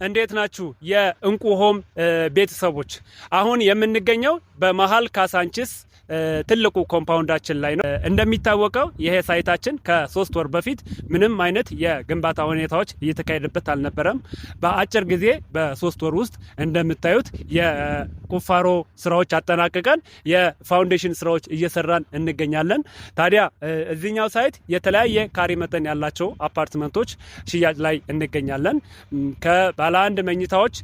እንዴት ናችሁ የእንቁ ሆም ቤተሰቦች? አሁን የምንገኘው በመሃል ካሳንቺስ ትልቁ ኮምፓውንዳችን ላይ ነው። እንደሚታወቀው ይሄ ሳይታችን ከ3 ወር በፊት ምንም አይነት የግንባታ ሁኔታዎች እየተካሄደበት አልነበረም። በአጭር ጊዜ በ3 ወር ውስጥ እንደምታዩት የቁፋሮ ስራዎች አጠናቅቀን የፋውንዴሽን ስራዎች እየሰራን እንገኛለን። ታዲያ እዚህኛው ሳይት የተለያየ ካሬ መጠን ያላቸው አፓርትመንቶች ሽያጭ ላይ እንገኛለን። ከባለ አንድ መኝታዎች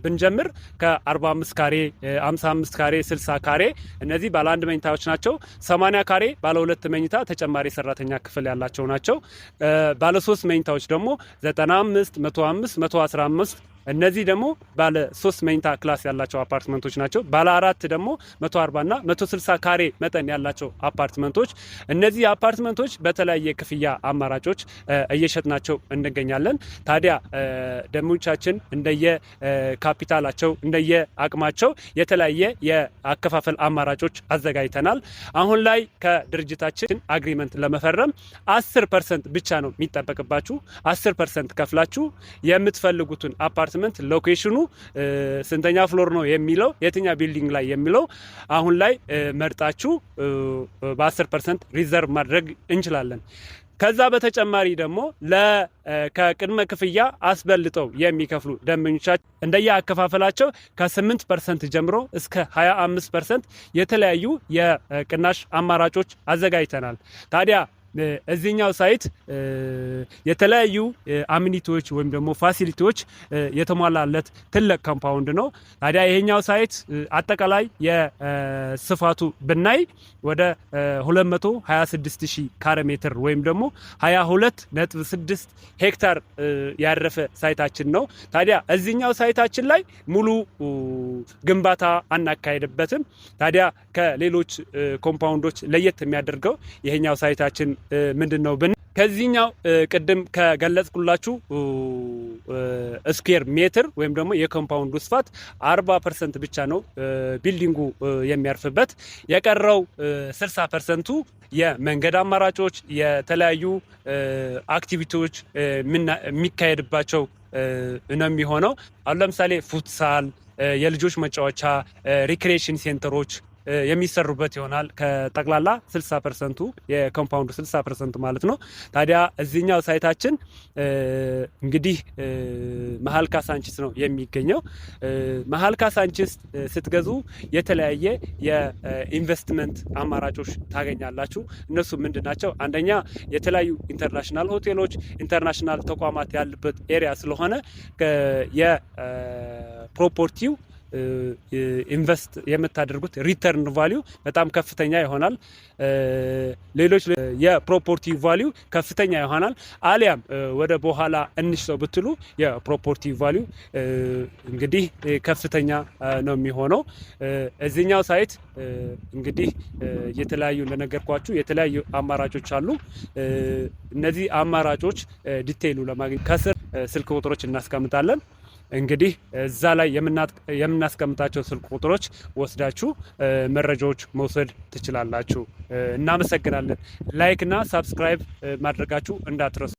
ብንጀምር ከ45 ካሬ፣ 55 ካሬ፣ 60 ካሬ እነዚህ ባለ አንድ መኝታዎች ናቸው። 80 ካሬ ባለ 2 መኝታ ተጨማሪ ሰራተኛ ክፍል ያላቸው ናቸው። ባለ 3 መኝታዎች ደግሞ 95፣ 105፣ 115 እነዚህ ደግሞ ባለ 3 መኝታ ክላስ ያላቸው አፓርትመንቶች ናቸው። ባለ 4 ደግሞ 140 እና 160 ካሬ መጠን ያላቸው አፓርትመንቶች። እነዚህ አፓርትመንቶች በተለያየ ክፍያ አማራጮች እየሸጥናቸው እንገኛለን። ታዲያ ደንበኞቻችን እንደየ ካፒታላቸው እንደየ አቅማቸው የተለያየ የአከፋፈል አማራጮች አዘጋጅተናል። አሁን ላይ ከድርጅታችን አግሪመንት ለመፈረም 10% ብቻ ነው የሚጠበቅባችሁ። 10% ከፍላችሁ የምትፈልጉትን አፓርትመንት ሎኬሽኑ ስንተኛ ፍሎር ነው የሚለው የትኛ ቢልዲንግ ላይ የሚለው አሁን ላይ መርጣችሁ በ10% ሪዘርቭ ማድረግ እንችላለን። ከዛ በተጨማሪ ደግሞ ከቅድመ ክፍያ አስበልጠው የሚከፍሉ ደንበኞቻችን እንደየ አከፋፈላቸው ከ8% ጀምሮ እስከ 25% የተለያዩ የቅናሽ አማራጮች አዘጋጅተናል። ታዲያ እዚህኛው ሳይት የተለያዩ አሚኒቲዎች ወይም ደግሞ ፋሲሊቲዎች የተሟላለት ትልቅ ኮምፓውንድ ነው። ታዲያ ይሄኛው ሳይት አጠቃላይ የስፋቱ ብናይ ወደ 226000 ካሬ ሜትር ወይም ደግሞ 22.6 ሄክታር ያረፈ ሳይታችን ነው። ታዲያ እዚህኛው ሳይታችን ላይ ሙሉ ግንባታ አናካሄድበትም። ታዲያ ከሌሎች ኮምፓውንዶች ለየት የሚያደርገው ይሄኛው ሳይታችን ምንድነው? ከዚህኛው ቅድም ከገለጽኩላችሁ ስኩዌር ሜትር ወይም ደግሞ የኮምፓውንዱ ስፋት 40% ብቻ ነው ቢልዲንጉ የሚያርፍበት። የቀረው 60% የመንገድ አማራጮች፣ የተለያዩ አክቲቪቲዎች የሚካሄድባቸው ነው የሚሆነው። አሁን ለምሳሌ ፉትሳል፣ የልጆች መጫወቻ፣ ሪክሬሽን ሴንተሮች የሚሰሩበት ይሆናል። ከጠቅላላ 60% የኮምፓውንዱ 60% ማለት ነው። ታዲያ እዚህኛው ሳይታችን እንግዲህ መሃል ካሳንቺስ ነው የሚገኘው። መሃል ካሳንቺስ ስትገዙ የተለያየ የኢንቨስትመንት አማራጮች ታገኛላችሁ። እነሱ ምንድናቸው? አንደኛ የተለያዩ ኢንተርናሽናል ሆቴሎች፣ ኢንተርናሽናል ተቋማት ያሉበት ኤሪያ ስለሆነ የፕሮፐርቲው ኢንቨስት የምታደርጉት ሪተርን ቫልዩ በጣም ከፍተኛ ይሆናል። ሌሎች የፕሮፐርቲ ቫልዩ ከፍተኛ ይሆናል። አሊያም ወደ በኋላ እንሽጠው ብትሉ የፕሮፐርቲ ቫልዩ እንግዲህ ከፍተኛ ነው የሚሆነው። እዚህኛው ሳይት እንግዲህ የተለያዩ እንደነገርኳችሁ የተለያዩ አማራጮች አሉ። እነዚህ አማራጮች ዲቴይሉ ለማግኘት ከስር ስልክ ቁጥሮች እናስቀምጣለን። እንግዲህ እዛ ላይ የምናስቀምጣቸው ስልክ ቁጥሮች ወስዳችሁ መረጃዎች መውሰድ ትችላላችሁ። እናመሰግናለን። ላይክ እና ሳብስክራይብ ማድረጋችሁ እንዳትረሱ።